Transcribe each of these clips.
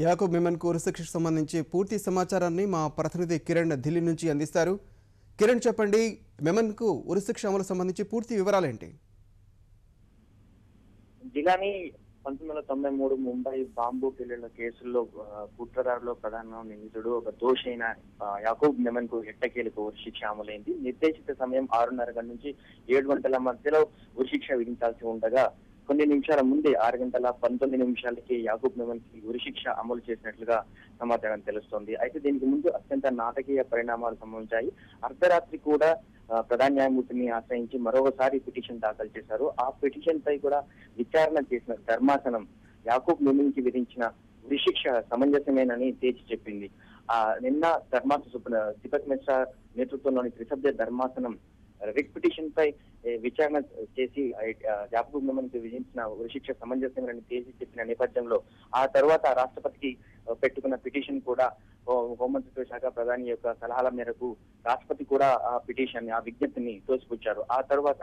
యాకూబ్ మెమన్కు ఉరిశిక్షకు సంబంధించి పూర్తి సమాచారాన్ని మా ప్రతినిధి కిరణ్ ఢిల్లీ నుంచి అందిస్తారు. కిరణ్, చెప్పండి, మెమన్కు ఉరిశిక్ష అమలు సంబంధించి పూర్తి వివరాలేంటి? జిలానీ 1993 ముంబై బాంబు పేలుళ్ల కేసుల్లో కుట్రదారులో ప్రధాన నిందితుడు ఒక దోషి అయిన యాకూబ్ మెమన్ కు ఎట్టకేలకు ఉరిశిక్ష అమలైంది. నిర్దేశిత సమయం 6:30 గంటల నుంచి 7 గంటల మధ్యలో ఉరిశిక్ష విధించాల్సి ఉండగా కొన్ని నిమిషాల ముందే 6:19 యాకూబ్ మెమన్ కి ఉరిశిక్ష అమలు చేసినట్లుగా సమాచారం తెలుస్తోంది. అయితే దీనికి ముందు అత్యంత నాటకీయ పరిణామాలు సంభవించాయి. అర్ధరాత్రి కూడా ప్రధాన న్యాయమూర్తిని ఆశ్రయించి మరొకసారి పిటిషన్ దాఖలు చేశారు. ఆ పిటిషన్ పై కూడా విచారణ చేసిన ధర్మాసనం యాకూబ్ మెమన్ కి విధించిన ఉరిశిక్ష సమంజసమేనని తేల్చి చెప్పింది. నిన్న ధర్మాసన దీపక్ మిశ్రా నేతృత్వంలోని త్రిసభ్య ధర్మాసనం రిట్ పిటిషన్ పై విచారణ చేసి యాకూబ్ మెమన్ కి విధించిన ఉరిశిక్ష సమంజసమేనని తేల్చి చెప్పిన నేపథ్యంలో ఆ తర్వాత రాష్ట్రపతికి పెట్టుకున్న పిటిషన్ కూడా హోంమంత్రిత్వ శాఖ ప్రధాని యొక్క సలహాల మేరకు రాష్ట్రపతి కూడా ఆ విజ్ఞప్తిని తోసిపుచ్చారు. ఆ తర్వాత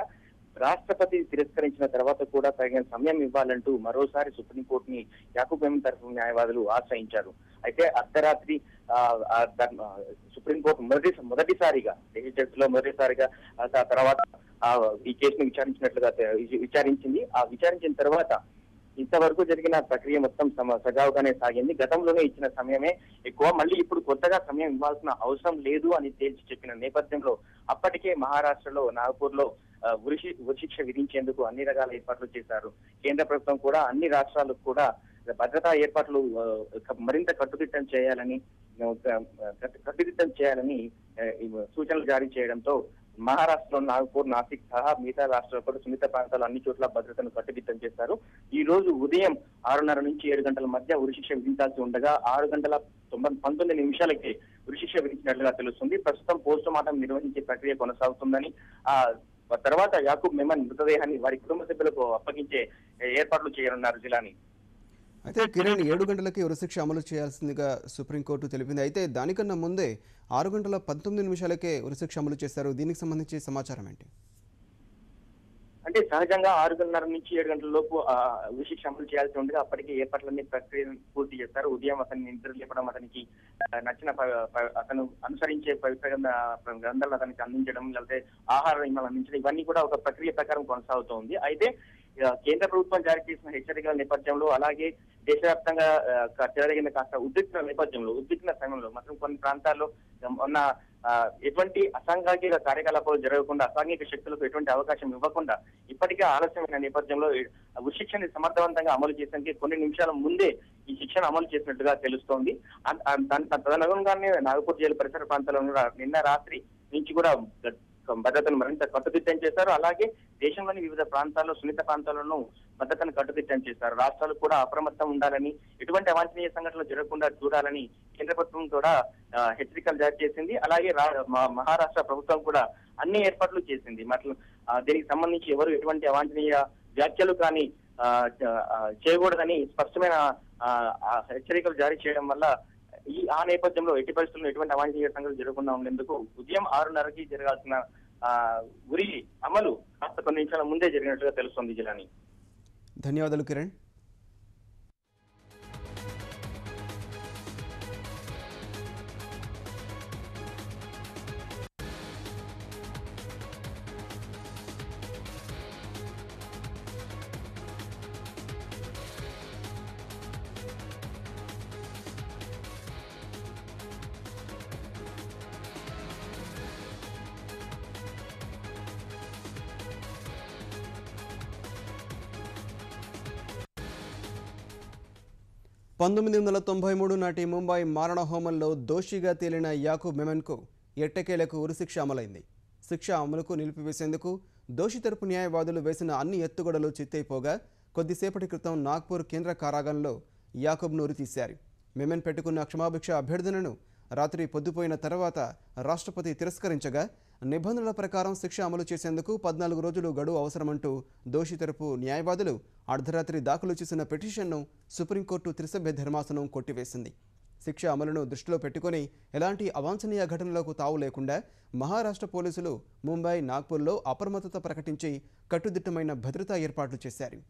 రాష్ట్రపతి తిరస్కరించిన తర్వాత కూడా తగిన సమయం ఇవ్వాలంటూ మరోసారి సుప్రీంకోర్టుని యాకూబ్ మెమన్ తరఫు న్యాయవాదులు ఆశ్రయించారు. అయితే అర్ధరాత్రి సుప్రీంకోర్టు మొదటిసారిగా మొదటిసారిగా తర్వాత ఈ కేసును విచారించింది. విచారించిన తర్వాత ఇంతవరకు జరిగిన ప్రక్రియ మొత్తం సజావుగానే సాగింది. గతంలోనే ఇచ్చిన సమయమే ఎక్కువ, మళ్ళీ ఇప్పుడు కొత్తగా సమయం ఇవ్వాల్సిన అవసరం లేదు అని తేల్చి చెప్పిన నేపథ్యంలో అప్పటికే మహారాష్ట్రలో నాగపూర్ లో ఉరిశిక్ష విధించేందుకు అన్ని రకాల ఏర్పాట్లు చేశారు. కేంద్ర ప్రభుత్వం కూడా అన్ని రాష్ట్రాలకు కూడా భద్రతా ఏర్పాట్లు మరింత కట్టుదిట్టం చేయాలని సూచనలు జారీ చేయడంతో మహారాష్ట్రలో నాగపూర్, నాసిక్ సహా మిగతా రాష్ట్రాలు కూడా సున్నిత ప్రాంతాలు అన్ని చోట్ల భద్రతను కట్టుదిట్టం చేశారు. ఈ రోజు ఉదయం 6:30 నుంచి 7 గంటల మధ్య ఉరిశిక్ష విధించాల్సి ఉండగా 6:19 ఉరిశిక్ష విధించినట్లుగా తెలుస్తుంది. ప్రస్తుతం పోస్ట్ మార్టం నిర్వహించే ప్రక్రియ కొనసాగుతుందని, తర్వాత యాకూబ్ మెమన్ మృతదేహాన్ని వారి కుటుంబ సభ్యులకు అప్పగించే ఏర్పాట్లు చేయనున్నారు జిలాని. అయితే కిరణ్, 7 గంటలకి ఉరిశిక్ష అమలు చేయాల్సిందిగా సుప్రీంకోర్టు తెలిపింది. అయితే దానికన్నా ముందే 6:19 ఉరిశిక్ష అమలు చేశారు. దీనికి సంబంధించి సమాచారం ఏంటి? అంటే సహజంగా 6:30 నుంచి 7 గంటల లోపు ఉరిశిక్ష అమలు చేయాల్సి ఉండగా అప్పటికే ఏర్పాట్లన్నీ ప్రక్రియ పూర్తి చేస్తారు. ఉదయం అతన్ని నిద్ర లేపడం, అతనికి నచ్చిన అతను అనుసరించే పవిత్ర గ్రంథాలు అతనికి అందించడం, లేకపోతే ఆహార నియమాలు అందించడం, ఇవన్నీ కూడా ఒక ప్రక్రియ ప్రకారం కొనసాగుతోంది. అయితే కేంద్ర ప్రభుత్వం జారీ చేసిన హెచ్చరికల నేపథ్యంలో, అలాగే దేశవ్యాప్తంగా చెలరేగిన కాస్త ఉద్రిక్త సమయంలో మాత్రం కొన్ని ప్రాంతాల్లో ఉన్న ఎటువంటి అసాంఘిక కార్యకలాపాలు జరగకుండా, అసాంఘిక శక్తులకు ఎటువంటి అవకాశం ఇవ్వకుండా ఇప్పటికే ఆలస్యమైన నేపథ్యంలో ఉరిశిక్షని సమర్థవంతంగా అమలు చేసేందుకు కొన్ని నిమిషాల ముందే ఈ శిక్షను అమలు చేసినట్టుగా తెలుస్తోంది. తదనుగుణంగానే నాగపూర్ జైలు పరిసర ప్రాంతాల్లో నిన్న రాత్రి నుంచి కూడా భద్రతను మరింత కట్టుదిట్టం చేశారు. అలాగే దేశంలోని వివిధ ప్రాంతాల్లో, సున్నిత ప్రాంతాలను భద్రతను కట్టుదిట్టం చేశారు. రాష్ట్రాలు కూడా అప్రమత్తం ఉండాలని, ఎటువంటి అవాంఛనీయ సంఘటనలు జరగకుండా చూడాలని కేంద్ర ప్రభుత్వం కూడా హెచ్చరికలు జారీ చేసింది. అలాగే మహారాష్ట్ర ప్రభుత్వం కూడా అన్ని ఏర్పాట్లు చేసింది. దీనికి సంబంధించి ఎవరు ఎటువంటి అవాంఛనీయ వ్యాఖ్యలు కానీ చేయకూడదని స్పష్టమైన హెచ్చరికలు జారీ చేయడం వల్ల ఆ నేపథ్యంలో ఎట్టి పరిస్థితుల్లో ఎటువంటి అవాంఛనీయ సంఘటనలు జరగకుండా ఉండేందుకు ఉదయం 6:30కి జరగాల్సిన ఉరి అమలు కాస్త కొన్ని నిమిషాల ముందే జరిగినట్లుగా తెలుస్తోంది జిలాని. ధన్యవాదాలు కిరణ్. నాటి ముంబై మారణ హోమంలో దోషిగా తేలిన యాకూబ్ మెమన్కు ఎట్టకేలకు ఉరిశిక్ష అమలైంది. శిక్ష అమలుకు నిలిపివేసేందుకు దోషి తరపు న్యాయవాదులు వేసిన అన్ని ఎత్తుగడలు చిత్తైపోగా కొద్దిసేపటి క్రితం నాగ్పూర్ కేంద్ర కారాగారంలో యాకూబ్ను ఉరితీశారు. మెమన్ పెట్టుకున్న క్షమాభిక్ష అభ్యర్థనను రాత్రి పొద్దుపోయిన తర్వాత రాష్ట్రపతి తిరస్కరించగా, నిబంధనల ప్రకారం శిక్ష అమలు చేసేందుకు 14 రోజులు గడువు అవసరమంటూ దోషి తరపు న్యాయవాదులు అర్ధరాత్రి దాఖలు చేసిన పిటిషన్ను సుప్రీంకోర్టు త్రిసభ్య ధర్మాసనం కొట్టివేసింది. శిక్ష అమలును దృష్టిలో పెట్టుకుని ఎలాంటి అవాంఛనీయ ఘటనలకు తావు లేకుండా మహారాష్ట్ర పోలీసులు ముంబై, నాగ్పూర్లో అప్రమత్తత ప్రకటించి కట్టుదిట్టమైన భద్రతా ఏర్పాట్లు చేశారు.